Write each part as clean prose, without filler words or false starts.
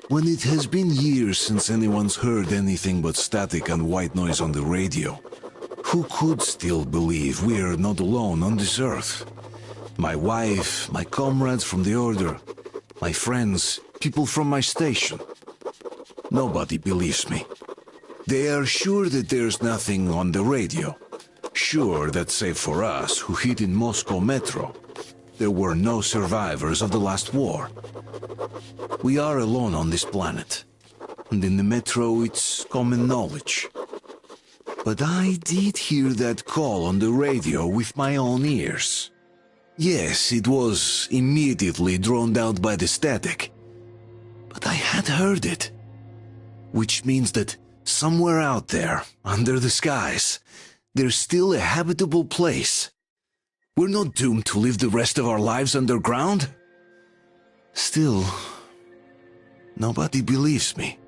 When it has been years since anyone's heard anything but static and white noise on the radio, who could still believe we're not alone on this earth? My wife, my comrades from the Order, my friends, people from my station. Nobody believes me. They are sure that there's nothing on the radio. Sure that save for us who hid in Moscow Metro, there were no survivors of the last war. We are alone on this planet, and in the Metro it's common knowledge. But I did hear that call on the radio with my own ears. Yes, it was immediately drowned out by the static, but I had heard it. Which means that somewhere out there, under the skies, there's still a habitable place. We're not doomed to live the rest of our lives underground. Still, nobody believes me.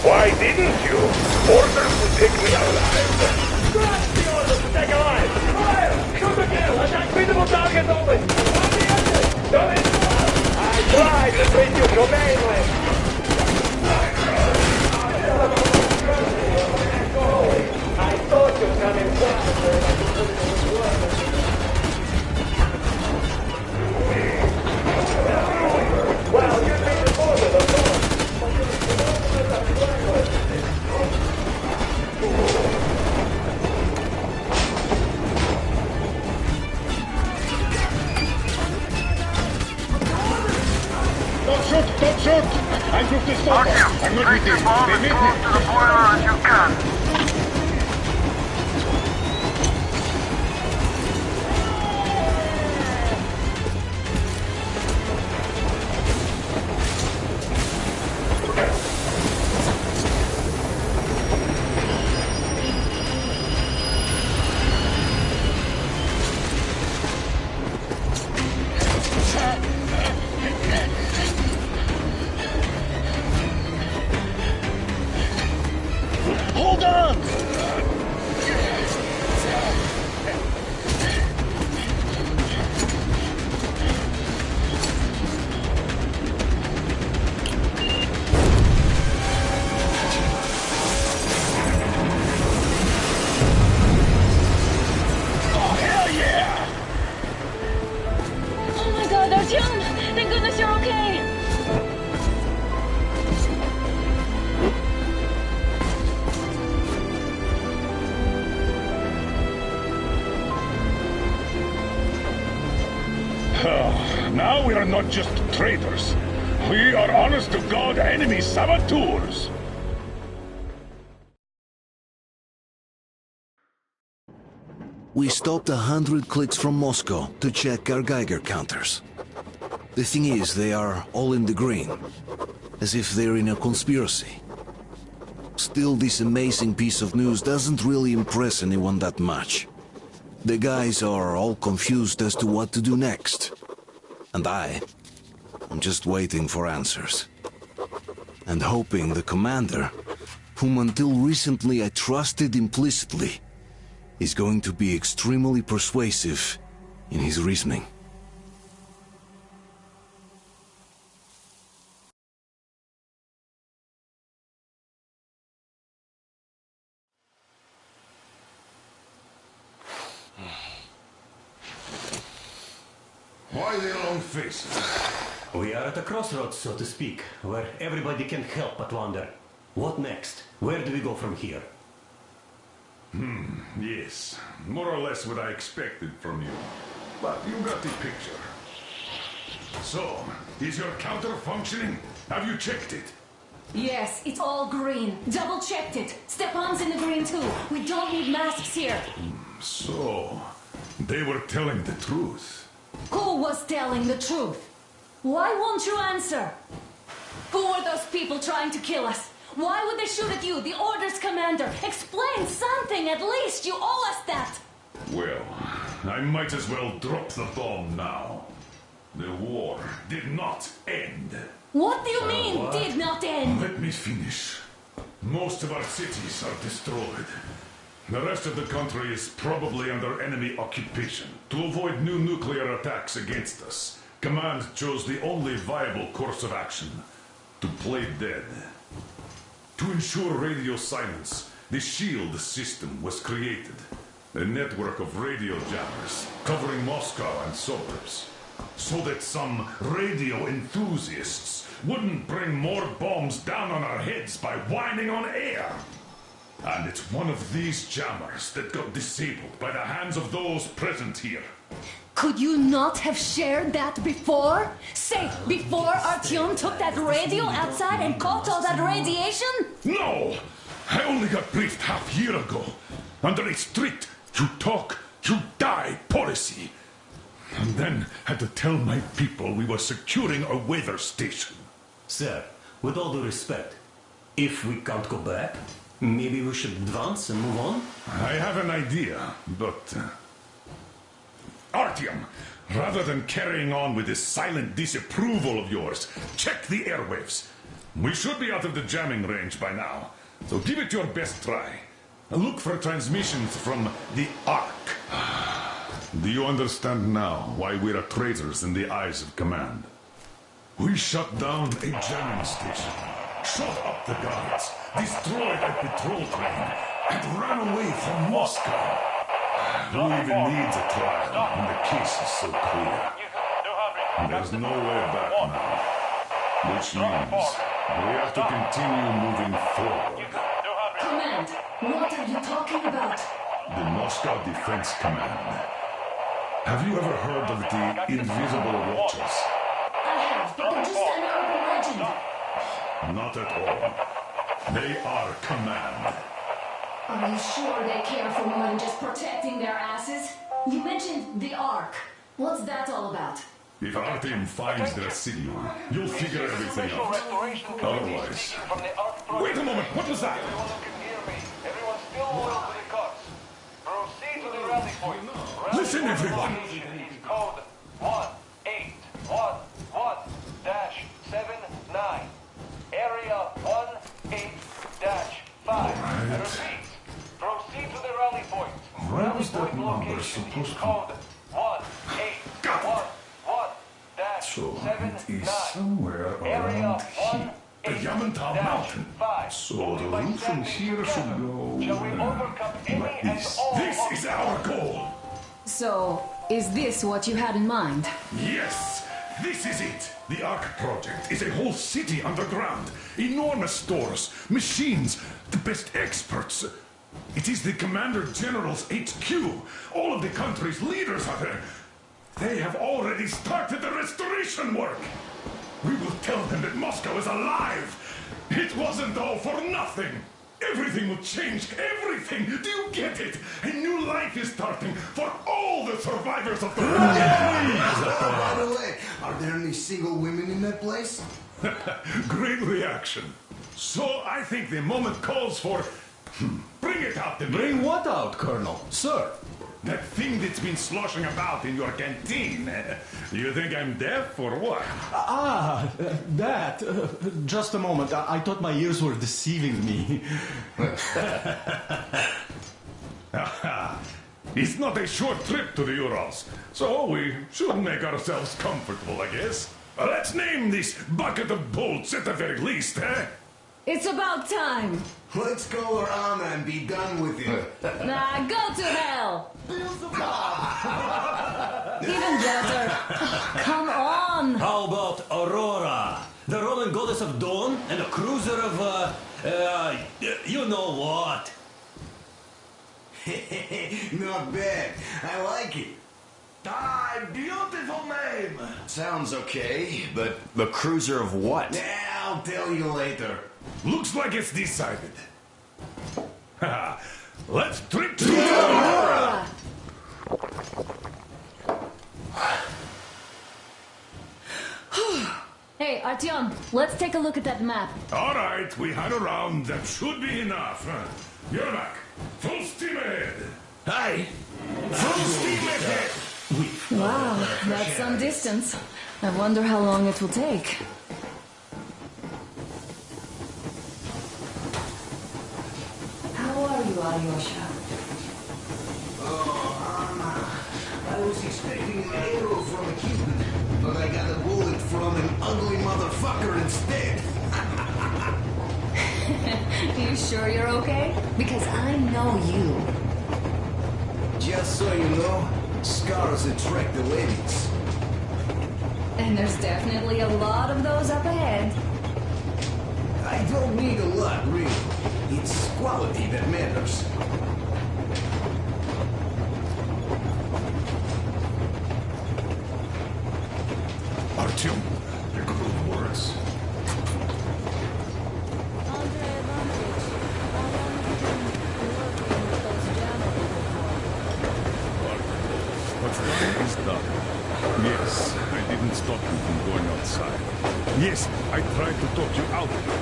Why didn't you? Orders to take me alive. Scratch the orders to take alive. Fire! Shoot again! Attack visible target only. On the exit! Don't interrupt! I tried to bring you humanely. I thought you'd come in well, you made the border, of course. Don't shoot! I'm with the stopper. I'm not with him. They meet me. To the boiler as you can. Hold on! Oh, hell yeah! Oh my god, Artyom! Thank goodness you're okay! Now we are not just traitors. We are honest-to-God enemy saboteurs. We stopped 100 clicks from Moscow to check our Geiger counters. The thing is, they are all in the green, as if they're in a conspiracy. Still, this amazing piece of news doesn't really impress anyone that much. The guys are all confused as to what to do next. And I'm just waiting for answers. And hoping the commander, whom until recently I trusted implicitly, is going to be extremely persuasive in his reasoning. Why the long faces? We are at a crossroads, so to speak, where everybody can help but wonder. What next? Where do we go from here? Yes, more or less what I expected from you. but you got the picture. So, is your counter functioning? Have you checked it? Yes, it's all green. Double checked it. Stepan's in the green too. We don't need masks here. So, they were telling the truth. Who was telling the truth? Why won't you answer? Who were those people trying to kill us? Why would they shoot at you, the Order's commander? Explain something, at least. You owe us that. Well, I might as well drop the bomb now. The war did not end. What do you mean, did not end? Let me finish. Most of our cities are destroyed. The rest of the country is probably under enemy occupation. To avoid new nuclear attacks against us, Command chose the only viable course of action: to play dead. To ensure radio silence, the SHIELD system was created. A network of radio jammers covering Moscow and suburbs. So that some radio enthusiasts wouldn't bring more bombs down on our heads by whining on air. And it's one of these jammers that got disabled by the hands of those present here. Could you not have shared that before? Say, before Artyom took that radio outside and caught all that radiation? No! I only got briefed half year ago. Under a strict, you talk, you die policy. And then had to tell my people we were securing a weather station. Sir, with all due respect, if we can't go back, maybe we should advance and move on? I have an idea, but... Artyom, rather than carrying on with this silent disapproval of yours, check the airwaves. We should be out of the jamming range by now, so give it your best try. Look for transmissions from the Ark. Do you understand now why we're traitors in the eyes of Command? We shut down a jamming station, shot up the guards, destroyed a patrol train, and ran away from Moscow. Who even needs a trial when the case is so clear? There's no way back now, which means we have to continue moving forward. Command, what are you talking about? The Moscow Defense Command. Have you ever heard of the Invisible Watchers? I have, but they're just an urban legend. Not at all. They are Command. Are you sure they care for more than just protecting their asses? You mentioned the Ark. What's that all about? If Artyom finds their city, you'll figure everything out. Otherwise... Wait a moment, what was that? Everyone who can hear me. Everyone still loyal to the cause. Proceed to the rally point. Listen, everyone! Code 1811-79. Area 18-5. I repeat, proceed to the rally point. Where was that number supposed to Code Got it! 1811-79. So it is somewhere around here. The Yamantau Mountain. So the route from here should go like this. This is our goal! So, is this what you had in mind? Yes! This is it! The Ark Project is a whole city underground. Enormous stores, machines, the best experts. It is the Commander General's HQ. All of the country's leaders are there. They have already started the restoration work. We will tell them that Moscow is alive. It wasn't all for nothing. Everything will change. Everything. Do you get it? A new life is starting for all the survivors of the war. By the way, are there any single women in that place? Great reaction. So I think the moment calls for... Bring it out, the Bring what out, Colonel? Sir? That thing that's been sloshing about in your canteen. You think I'm deaf or what? That. Just a moment. I thought my ears were deceiving me. It's not a short trip to the Urals, so we should make ourselves comfortable, I guess. Let's name this bucket of bolts at the very least, eh? It's about time. Let's call her Anna and be done with it. Nah, go to hell. Even better. Come on. How about Aurora? The Roman goddess of dawn and a cruiser of, you know what? Not bad. I like it. Ah, beautiful name! Sounds okay, but The cruiser of what? yeah, I'll tell you later. Looks like it's decided. Haha. Let's trip to Aurora! Hey, Artyom, let's take a look at that map. All right, we had a round. That should be enough. You're back. Full steam ahead. Hi! Full steam ahead! Wow, that's some distance. I wonder how long it will take. How are you, Alyosha? I was expecting an arrow from a Cupid, but I got a bullet from an ugly motherfucker instead. You sure you're okay? Because I know you. Just so you know, scars attract the ladies. And there's definitely a lot of those up ahead. I don't need a lot, really. It's quality that matters. Artyom, a couple of words. What's done is done. Yes, I didn't stop you from going outside. Yes, I tried to talk you out of it.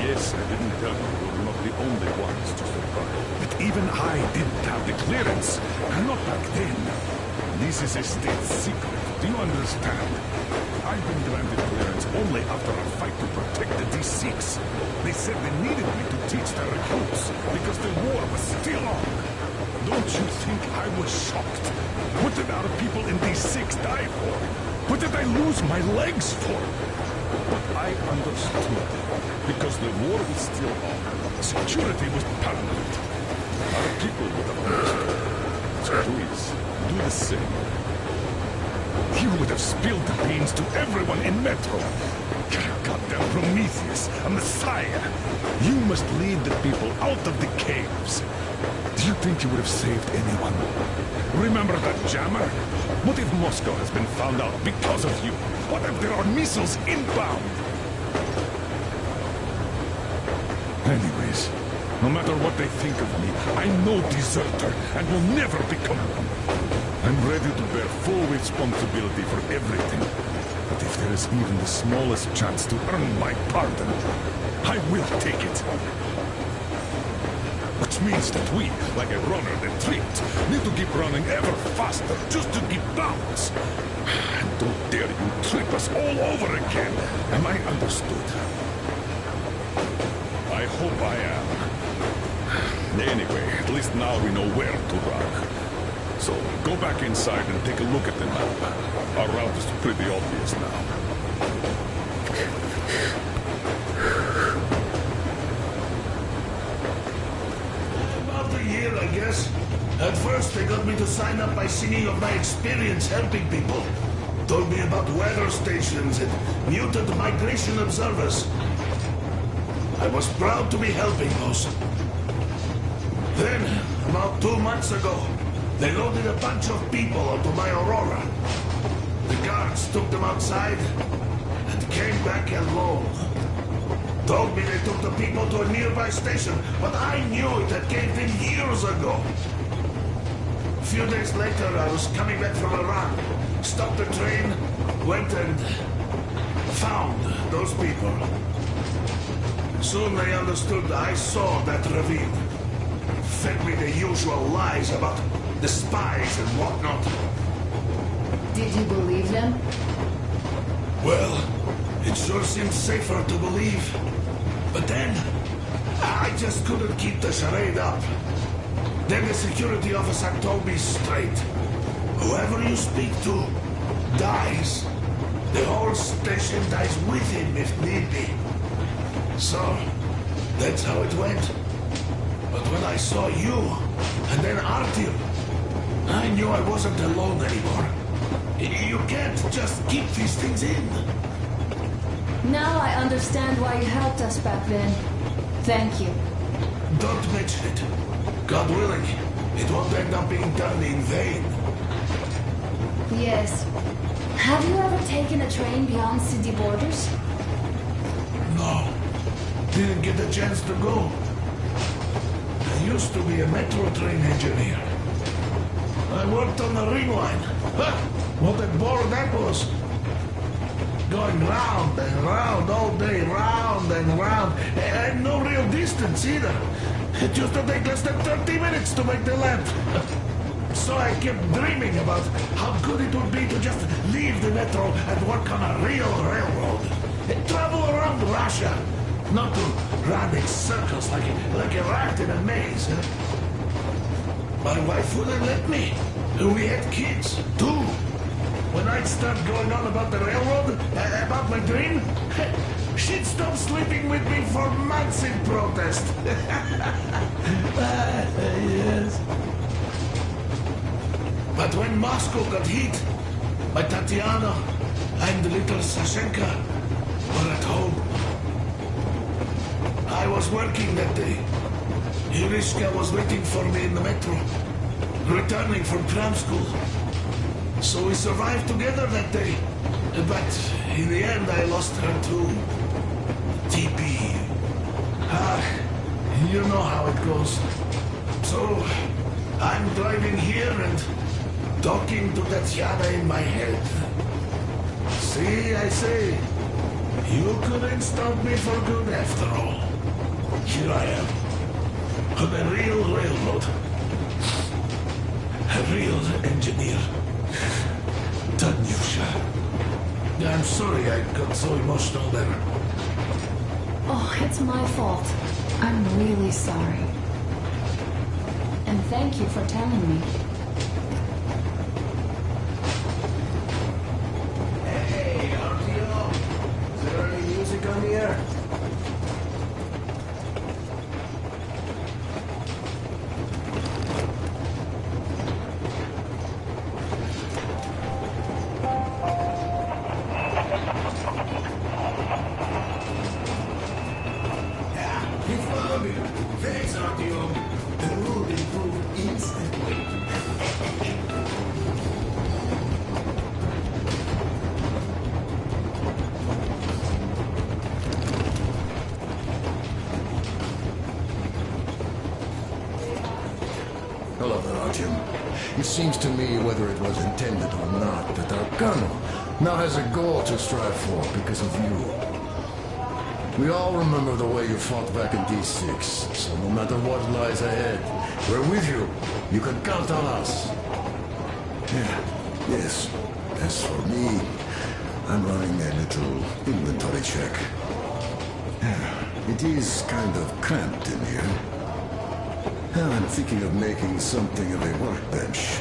Yes, I didn't tell you you're not the only ones to survive. But even I didn't have the clearance. Not back then. This is a state secret. Do you understand? I've been granted clearance only after a fight to protect the D6. They said they needed me to teach their recruits because the war was still on. Don't you think I was shocked? What did our people in D6 die for? What did I lose my legs for? But I understood. Because the war was still on. Security was paramount. Our people would have understood. So please, do the same. You would have spilled the beans to everyone in Metro. Goddamn Prometheus, a messiah. You must lead the people out of the caves. Do you think you would have saved anyone? Remember that jammer? What if Moscow has been found out because of you? What if there are missiles inbound? Anyways, no matter what they think of me, I'm no deserter and will never become one. I'm ready to bear full responsibility for everything. But if there is even the smallest chance to earn my pardon, I will take it. Which means that we, like a runner that tripped, need to keep running ever faster just to keep balance. And don't dare you trip us all over again. Am I understood? I hope I am. Anyway, at least now we know where to run. So, go back inside and take a look at the map. Our route is pretty obvious now. About a year, I guess. At first, they got me to sign up by singing of my experience helping people. Told me about weather stations and mutant migration observers. I was proud to be helping those. Then, about 2 months ago, they loaded a bunch of people onto my Aurora. The guards took them outside and came back alone. Told me they took the people to a nearby station, but I knew it had caved in years ago. A few days later, I was coming back from Iran, stopped the train, went and found those people. Soon they understood I saw that ravine. Fed me the usual lies about the spies and whatnot. Did you believe them? Well, it sure seemed safer to believe. But then, I just couldn't keep the charade up. Then the security officer told me straight. Whoever you speak to dies. The whole station dies with him if need be. So, that's how it went. But when I saw you, and then Artyom, I knew I wasn't alone anymore. You can't just keep these things in. Now I understand why you helped us back then. Thank you. Don't mention it. God willing, it won't end up being done in vain. Yes. Have you ever taken a train beyond city borders? No. Didn't get a chance to go. I used to be a metro train engineer. I worked on the ring line. Ha! What a bore that was. Going round and round all day, round and round. And no real distance either. It used to take less than 30 minutes to make the lap. So I kept dreaming about how good it would be to just leave the metro and work on a real railroad. And travel around Russia. Not to run in circles like a rat in a maze. My wife wouldn't let me. We had kids, too. When I'd start going on about the railroad, about my dream, she'd stop sleeping with me for months in protest. Yes. But when Moscow got hit, my Tatiana and little Sashenka were at home. I was working that day. Irishka was waiting for me in the metro, returning from cram school. So we survived together that day. But in the end, I lost her too. TP. You know how it goes. So I'm driving here and talking to Tatiana in my head. See, I say, you couldn't stop me for good after all. Here I am, on a real railroad. A real engineer. Tanyusha. I'm sorry I got so emotional there. Oh, it's my fault. I'm really sorry. And thank you for telling me. Hey, RTO! Is there any music on the air? Thanks, RTO. The mood improved instantly. Hello there, Artyom. It seems to me, whether it was intended or not, that our colonel now has a goal to strive for because of you. We all remember the way you fought back in D6, so no matter what lies ahead, we're with you. You can count on us. Yeah, yes. As for me, I'm running a little inventory check. It is kind of cramped in here. I'm thinking of making something of a workbench.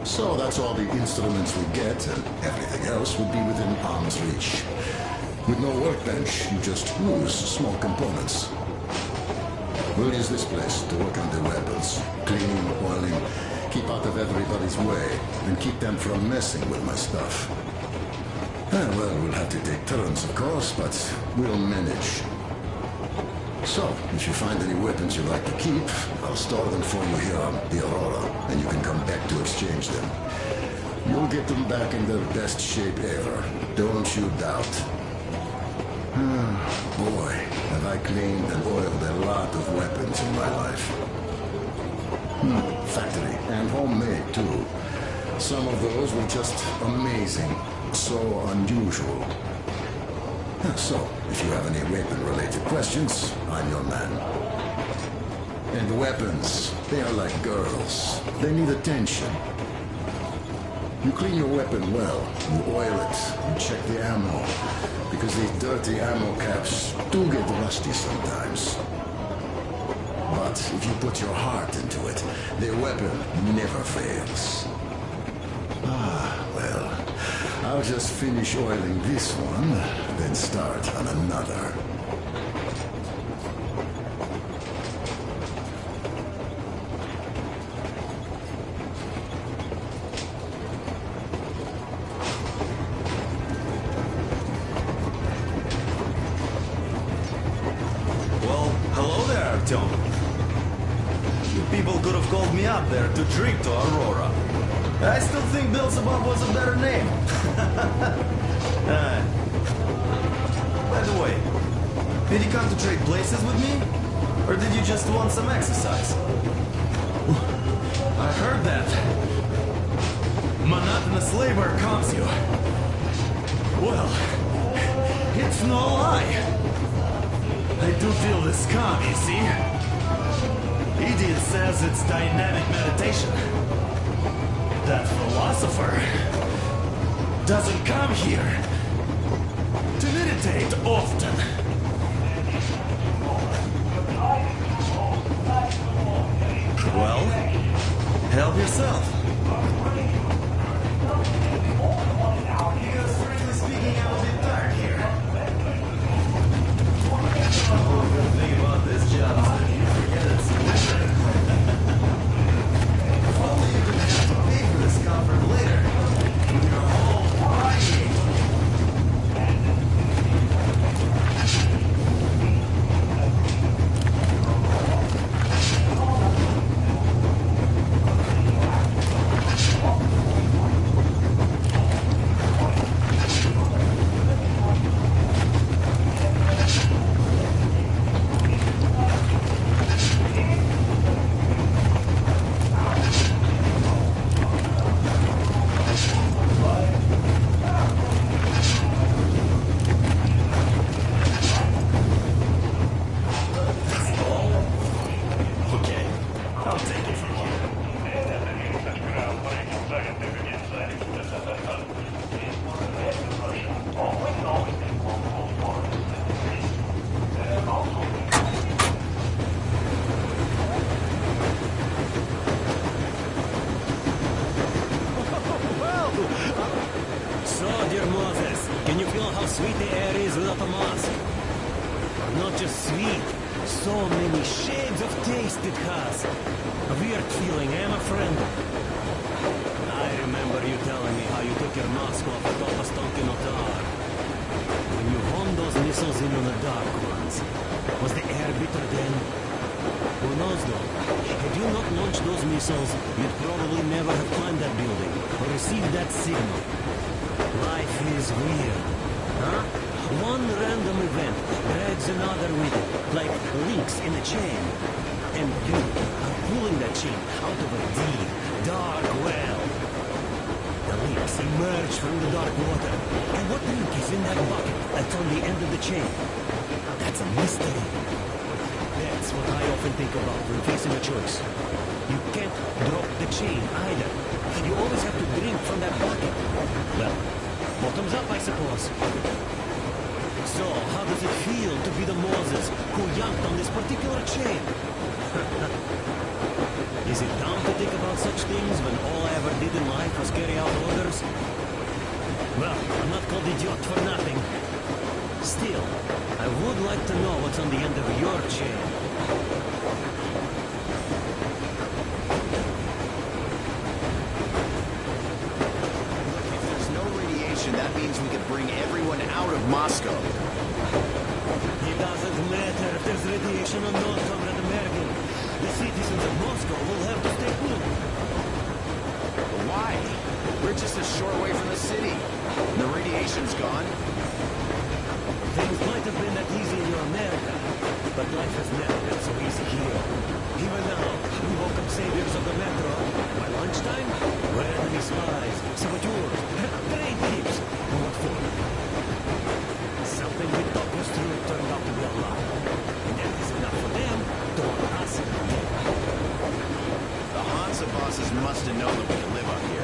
So that's all the instruments we get, and Everything else would be within arm's reach. With no workbench, you just lose small components. We'll use this place to work on the weapons. Cleaning, oiling, keep out of everybody's way, and keep them from messing with my stuff. Well, we'll have to take turns, of course, but we'll manage. So, if you find any weapons you'd like to keep, I'll store them for you here on the Aurora, and you can come back to exchange them. You'll get them back in their best shape ever. Don't you doubt. Boy, have I cleaned and oiled a lot of weapons in my life. Factory and homemade, too. Some of those were just amazing. So unusual. So, if you have any weapon-related questions, I'm your man. And weapons, they are like girls. They need attention. You clean your weapon well, you oil it, you check the ammo, because these dirty ammo caps do get rusty sometimes. But if you put your heart into it, the weapon never fails. Well, I'll just finish oiling this one, then start on another. You people could have called me up there to drink to Aurora. I still think Beelzebub was a better name. By the way, did you come to trade places with me? Or did you just want some exercise? I heard that monotonous labor calms you. Well, it's no lie. I do feel this calm, you see? Idiot says it's dynamic meditation. That philosopher doesn't come here to meditate often. Well, help yourself. Because strictly speaking, I'm a bit tired here. The good thing about this job is that you forget it's winter. If only you didn't have to pay for this comfort later. When you're home crying. So, dear Moses, can you feel how sweet the air is without a mask? Not just sweet, so many shades of taste it has. A weird feeling, eh, my friend? I remember you telling me how you took your mask off at Opastonkin Otar. When you honed those missiles in on the Dark Ones, was the air bitter then? Who knows though? Had you not launched those missiles, you'd probably never have climbed that building or received that signal. Life is weird, huh? One random event drags another with it, like links in a chain. And you are pulling that chain out of a deep, dark well. The links emerge from the dark water. And what link is in that bucket that's on the end of the chain? That's a mystery. That's what I often think about when facing a choice. You can't drop the chain either. You always have to drink from that bucket. Well, bottoms up, I suppose. So, how does it feel to be the Moses who yanked on this particular chain? Is it dumb to think about such things when all I ever did in life was carry out orders? Well, I'm not called idiot for nothing. Still, I would like to know what's on the end of your chain. If there's no radiation, that means we could bring everyone out of Moscow. It doesn't matter if there's radiation or not, Comrade American. The citizens of Moscow will have to stay put. Why? We're just a short way from the city. The radiation's gone. Things might have been that easy in your America, but life has never been so easy here. Even now, we welcome saviors of the metro. By lunchtime, we're enemy spies, saboteurs, train thieves. What for? Something we thought was true turned out to be a lie. And that is enough for them to want us dead. The Hansa bosses must have known that we could live up here.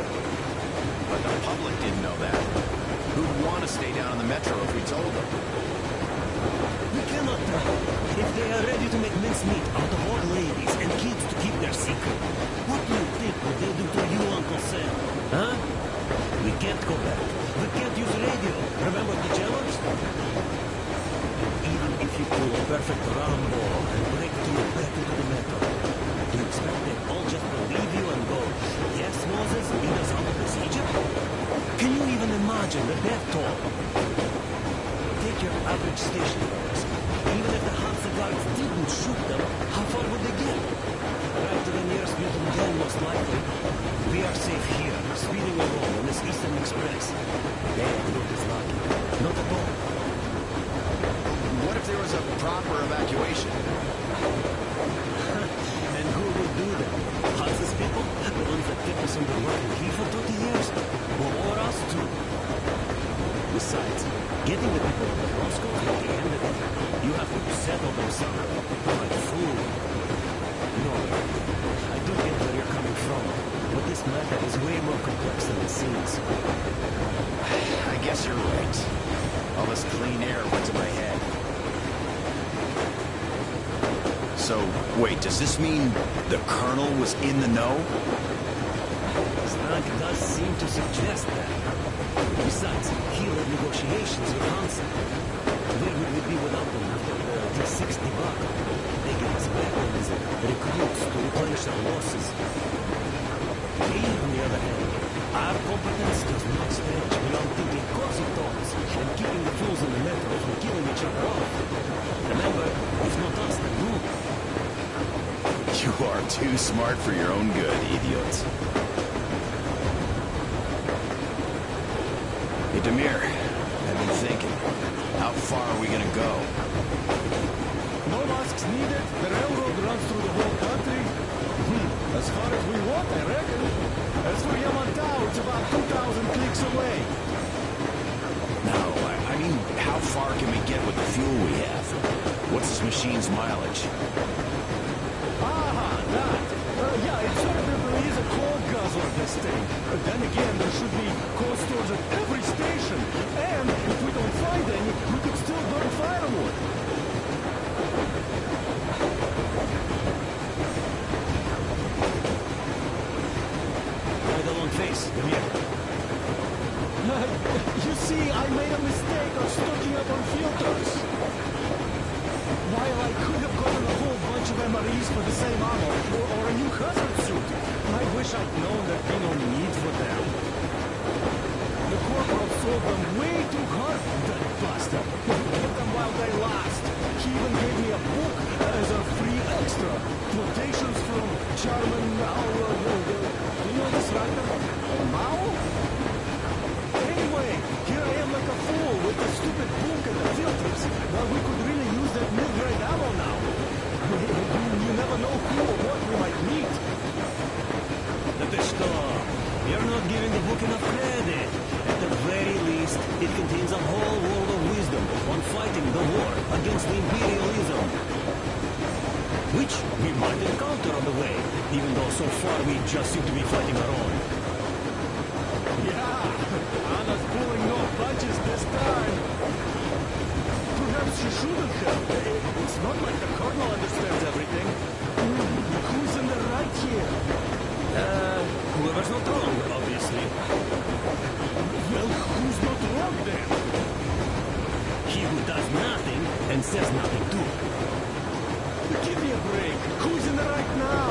But the public didn't know that. Who'd want to stay down in the metro if we told them? We cannot tell. If they are ready to make mincemeat out of old ladies and kids to keep their secret, what do you think would they do to you, Uncle Sam? Huh? We can't go back. We can't use radio. Remember the jammers? Even if you pull a perfect Rambo and break through back into the metro, do you expect they all just believe you and go, yes, Moses, lead us out of this Egypt? Can you even imagine the death toll? Take your average station guards. Even if the Hansa guards didn't shoot them, how far would they get? Right to the nearest mutant den, most likely. We are safe here, speeding along on this Eastern Express. They are not as lucky. Not at all. What if there was a proper evacuation? And who will do that? Hansa's people? The ones that kept us under lock and key for 30 years? Or us too? Besides, getting the people of Moscow is not the end of it. You have to settle them somehow. Like food. No, I do get where you're coming from. But this matter is way more complex than it seems. I guess you're right. All this clean air went to my head. So, wait, does this mean the Colonel was in the know? Stank does seem to suggest that. Besides, he led negotiations with Hansa. Where would we be without them after the D6 debacle? They gave us weapons and recruits to replenish our losses. We, on the other hand, our competence does not stretch beyond thinking gossip thoughts and keeping the fools in the metro from killing each other off. Remember, if not us, then who? You are too smart for your own good, idiots. Hey, Demir, I've been thinking. How far are we gonna go? No masks needed. The railroad runs through the whole country. As far as we want, I reckon. As for Yamantau, it's about 2,000 clicks away. No, I mean, how far can we get with the fuel we have? What's this machine's mileage? That. Yeah, it certainly is a coal guzzler, this thing. But then again, there should be coal stores at every station. And if we don't find any, we could still burn firewood. Why the long face? Come here. You see, I made a mistake of stocking up on filters. While I could have gotten a whole bunch of MREs for the same ammo, or a new hazard suit, I wish I'd known there'd be no need for them. The corporal sold them way too hard, that bastard. Get them while they last. He even gave me a book as a free extra. Quotations from Chairman Mao. Do you know this writer? Mao? Anyway, here I am like a fool with the stupid book and the filters. Well, we could really use that mid-grade ammo now. You never know who or what we might meet. You're not giving the book enough credit. At the very least, it contains a whole world of wisdom on fighting the war against imperialism. Which we might encounter on the way, even though so far we just seem to be fighting our own. Yeah, Anna's pulling no punches this time. Perhaps she shouldn't have. It's not like the Colonel understands everything. Who's in the right here? Whoever's not wrong, obviously. Well, who's not wrong then? He who does nothing and says nothing too. Give me a break. Who's in the right now?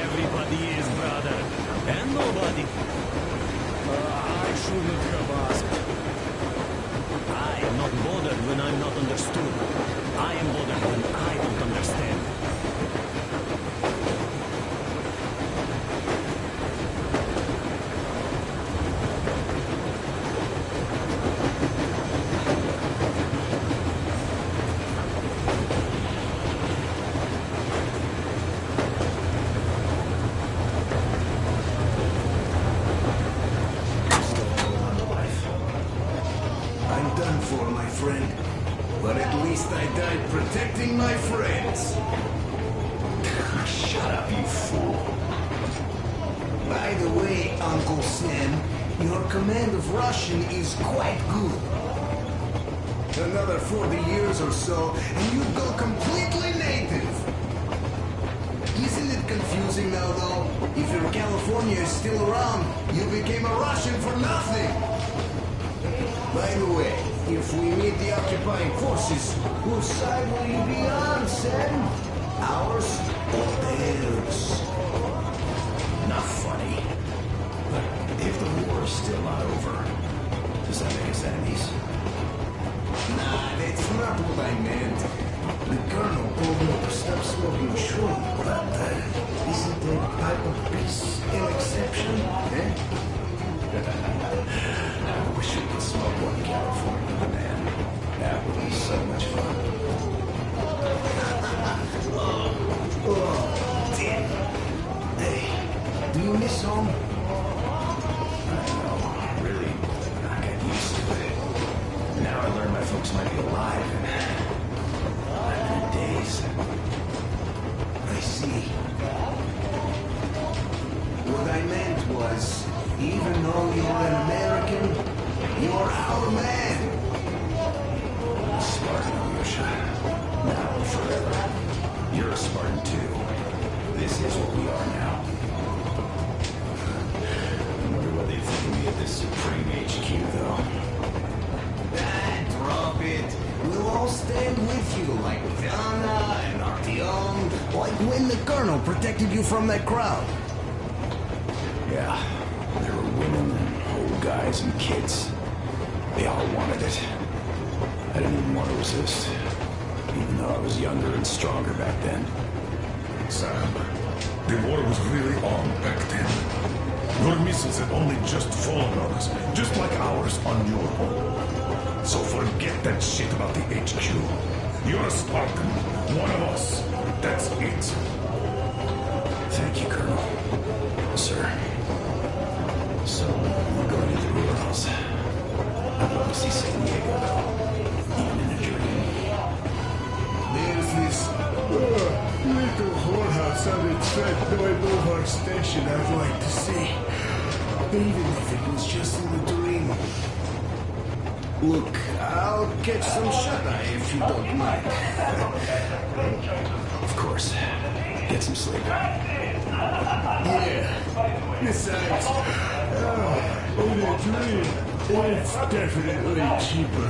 Everybody is, brother. And nobody. I shouldn't have asked. I am not bothered when I'm not understood. I am bothered when I don't understand. But at least I died protecting my friends. Shut up, you fool. By the way, Uncle Sam, your command of Russian is quite good. Another 40 years or so, and you'd go completely native. Isn't it confusing now, though? If your California is still around, you became a Russian for nothing. By the way, if we meet the occupying forces, whose side will you be on, Sam? Ours or theirs? Not funny. But if the war is still not over, does that make us enemies? Nah, that's not what I meant. The Colonel told me to stop smoking short, but isn't that type of peace and exception, eh? I wish we could smoke one in California, man. That would be so much fun. Oh, damn. Hey, do you miss home? I know, really, I got used to it. Now I learn my folks might be alive in days. I see. What I meant was, even though you're an American, you're our man. Spartan, Alyosha. Now and forever. You're a Spartan too. This is what we are now. I wonder what they think of me at this Supreme HQ, though. Drop it. We'll all stand with you, like Anna and Artyom, like when the Colonel protected you from that crowd. Yeah, there were women and old guys and kids. They all wanted it. I didn't even want to resist, even though I was younger and stronger back then. Sam, the war was really on back then. Your missiles had only just fallen on us, just like ours on your home. So forget that shit about the HQ. You're a Spartan, one of us. That's it. Thank you, Colonel. Sir. So, we're going to the Urals. I'd love to see San Diego, though. Even in a dream. There's this little whorehouse on the Trent Boulevard station I'd like to see. Even if it was just in a dream. Look, I'll catch some shut-eye if you don't mind. Of course. Get some sleep. Yeah. Besides, in a dream, it's definitely cheaper.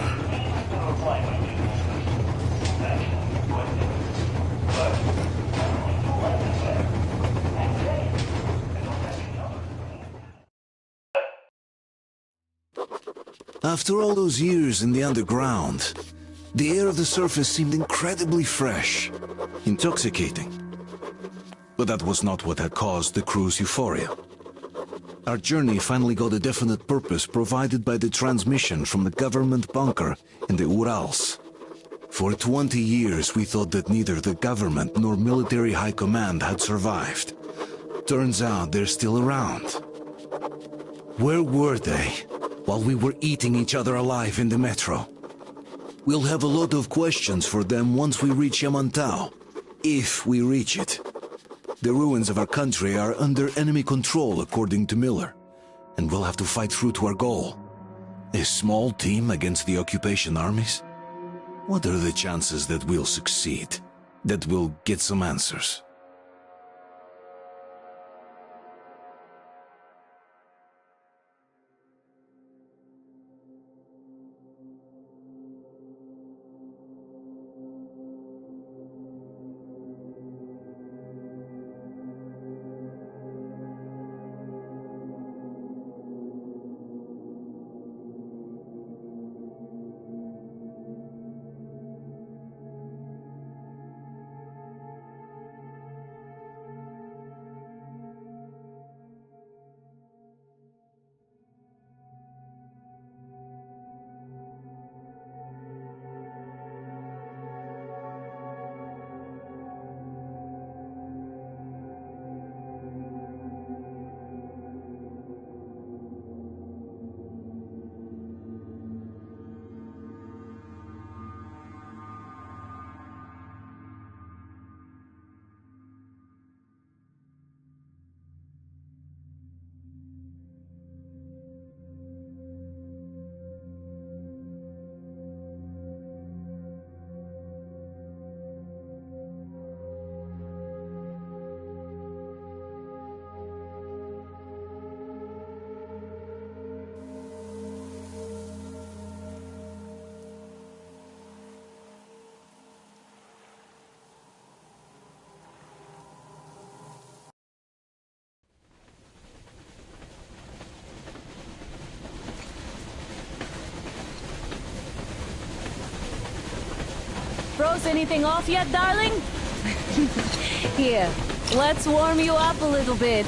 After all those years in the underground, the air of the surface seemed incredibly fresh, intoxicating. But that was not what had caused the crew's euphoria. Our journey finally got a definite purpose provided by the transmission from the government bunker in the Urals. For 20 years we thought that neither the government nor military high command had survived. Turns out they're still around. Where were they while we were eating each other alive in the metro? We'll have a lot of questions for them once we reach Yamantau, if we reach it. The ruins of our country are under enemy control, according to Miller, and we'll have to fight through to our goal. A small team against the occupation armies? What are the chances that we'll succeed? That we'll get some answers? Froze anything off yet, darling? Here, let's warm you up a little bit.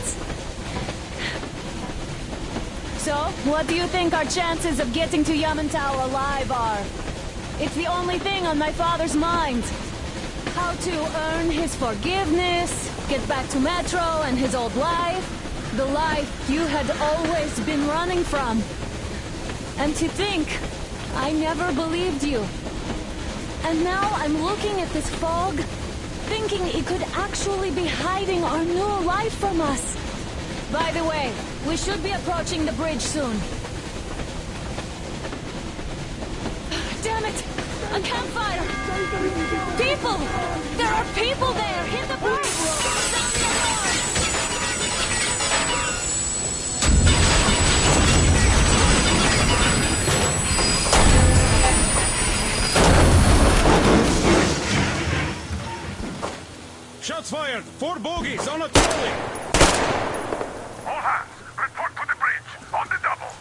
So, what do you think our chances of getting to Yamantau alive are? It's the only thing on my father's mind. How to earn his forgiveness, get back to Metro and his old life. The life you had always been running from. And to think, I never believed you. And now I'm looking at this fog, thinking it could actually be hiding our new life from us. By the way, we should be approaching the bridge soon. Damn it! A campfire! People! There are people there! Hit the bridge! Sound the alarm! Shots fired! 4 bogies on a trolley! All hands, report to the bridge, on the double.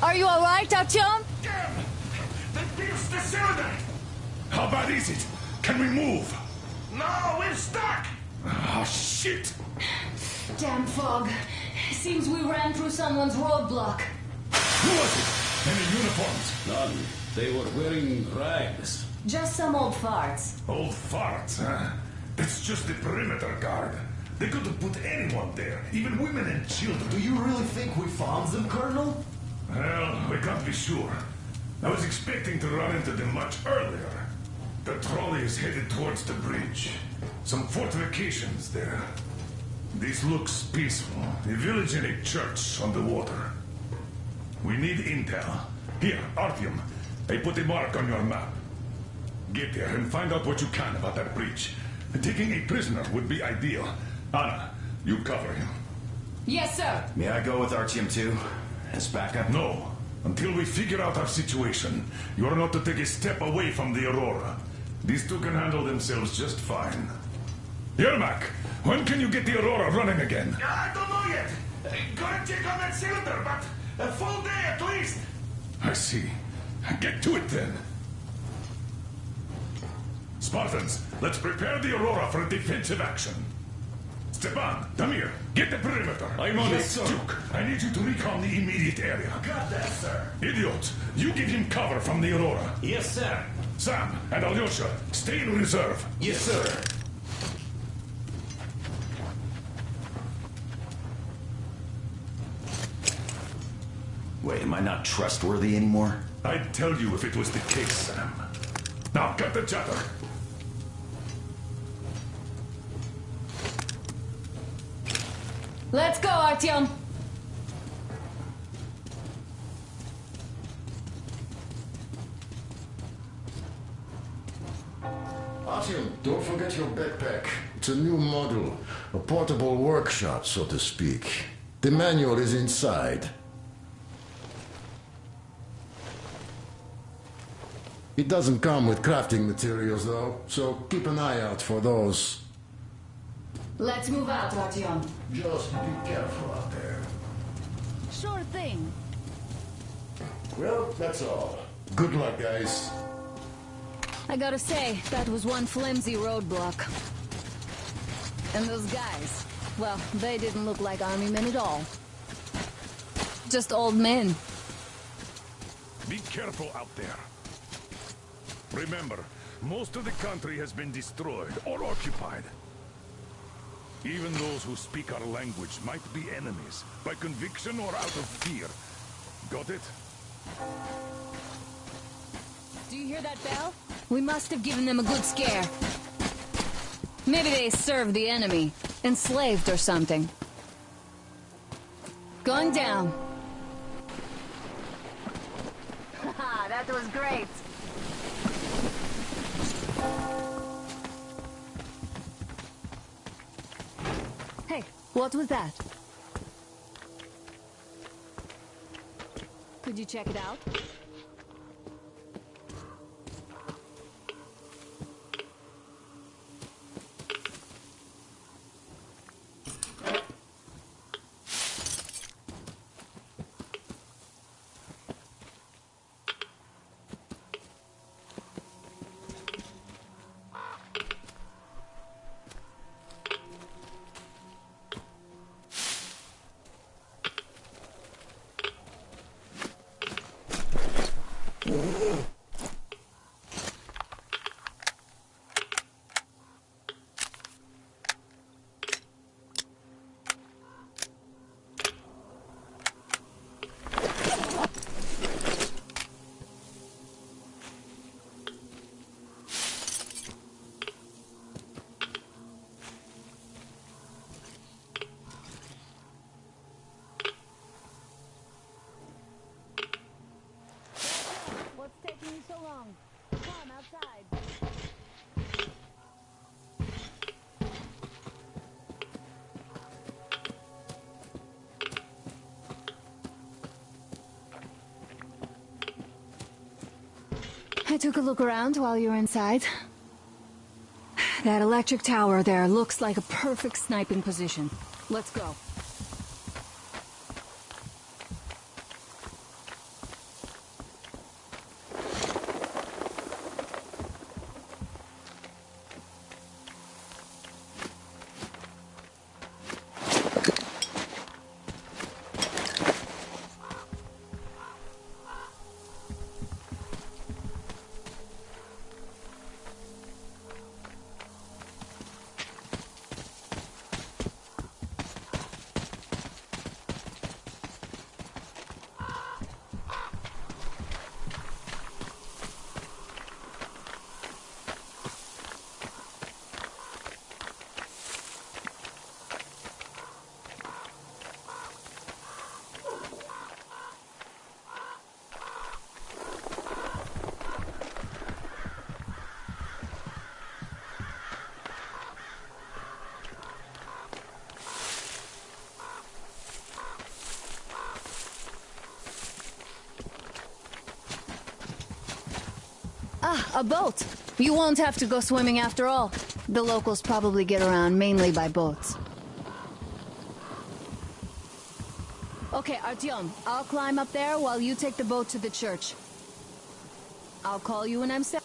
Are you alright, Artyom? Damn! They pierced the cylinder! How bad is it? Can we move? No, we're stuck! Ah, shit! Damn fog. Seems we ran through someone's roadblock. Who was it? Any uniforms? None. They were wearing rags. Just some old farts. Old farts, huh? That's just the perimeter guard. They could have put anyone there, even women and children. Do you really think we found them, Colonel? Well, we can't be sure. I was expecting to run into them much earlier. The trolley is headed towards the bridge. Some fortifications there. This looks peaceful. A village and a church on the water. We need intel. Here, Artyom. I put a mark on your map. Get there and find out what you can about that bridge. Taking a prisoner would be ideal. Anna, you cover him. Yes, sir. May I go with Artyom too? As backup? No. Until we figure out our situation, you are not to take a step away from the Aurora. These two can handle themselves just fine. Yermak, when can you get the Aurora running again? I don't know yet. Gotta check on that cylinder, but a full day at least. I see. Get to it then. Spartans, let's prepare the Aurora for a defensive action. Stepan, Damir, get the perimeter. I'm on Yes, it, sir. Duke, I need you to recon the immediate area. Got that, sir. Idiot, you give him cover from the Aurora. Yes, sir. Sam and Alyosha, stay in reserve. Yes, sir. Wait, am I not trustworthy anymore? I'd tell you if it was the case, Sam. Now, cut the chatter. Let's go, Artyom. Artyom, don't forget your backpack. It's a new model. A portable workshop, so to speak. The manual is inside. It doesn't come with crafting materials, though, so keep an eye out for those. Let's move out, Artyom. Just be careful out there. Sure thing. Well, that's all. Good luck, guys. I gotta say, that was one flimsy roadblock. And those guys, well, they didn't look like army men at all. Just old men. Be careful out there. Remember, most of the country has been destroyed or occupied. Even those who speak our language might be enemies, by conviction or out of fear. Got it? Do you hear that bell? We must have given them a good scare. Maybe they served the enemy, enslaved or something. Going down. Haha, that was great. Hey, what was that? Could you check it out? I took a look around while you were inside. That electric tower there looks like a perfect sniping position. Let's go. Ah, a boat. You won't have to go swimming after all. The locals probably get around mainly by boats. Okay, Artyom, I'll climb up there while you take the boat to the church. I'll call you when I'm settled.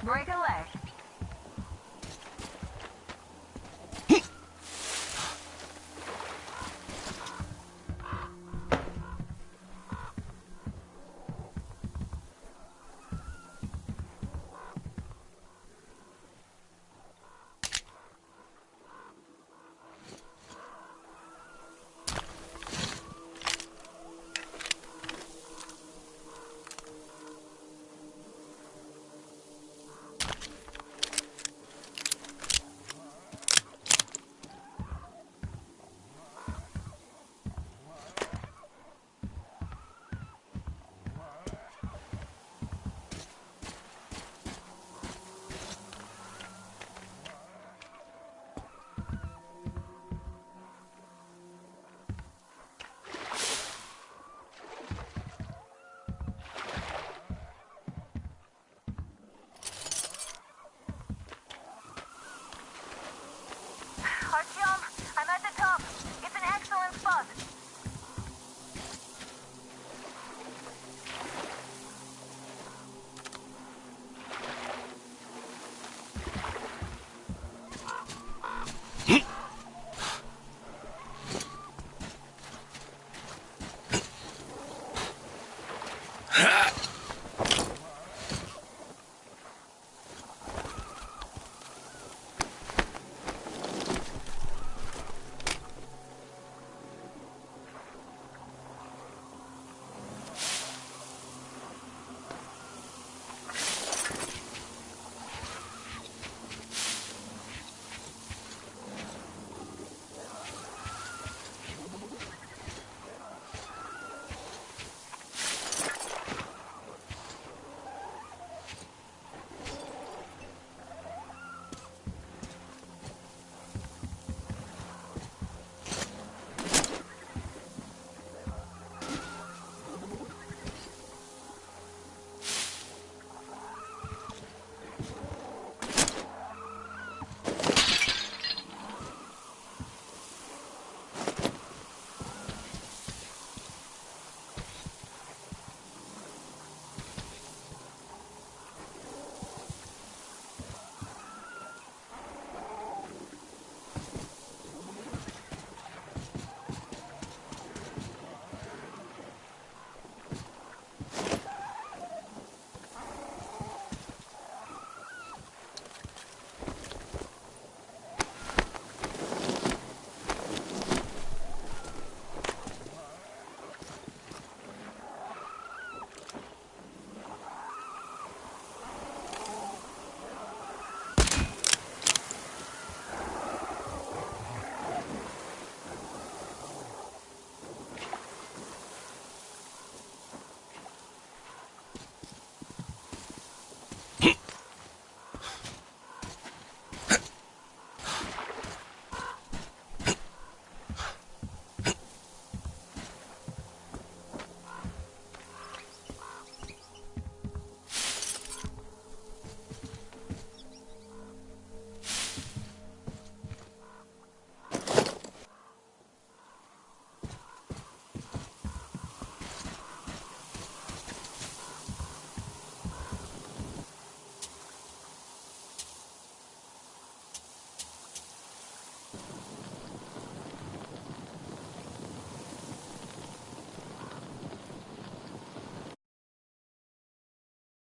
Break a leg.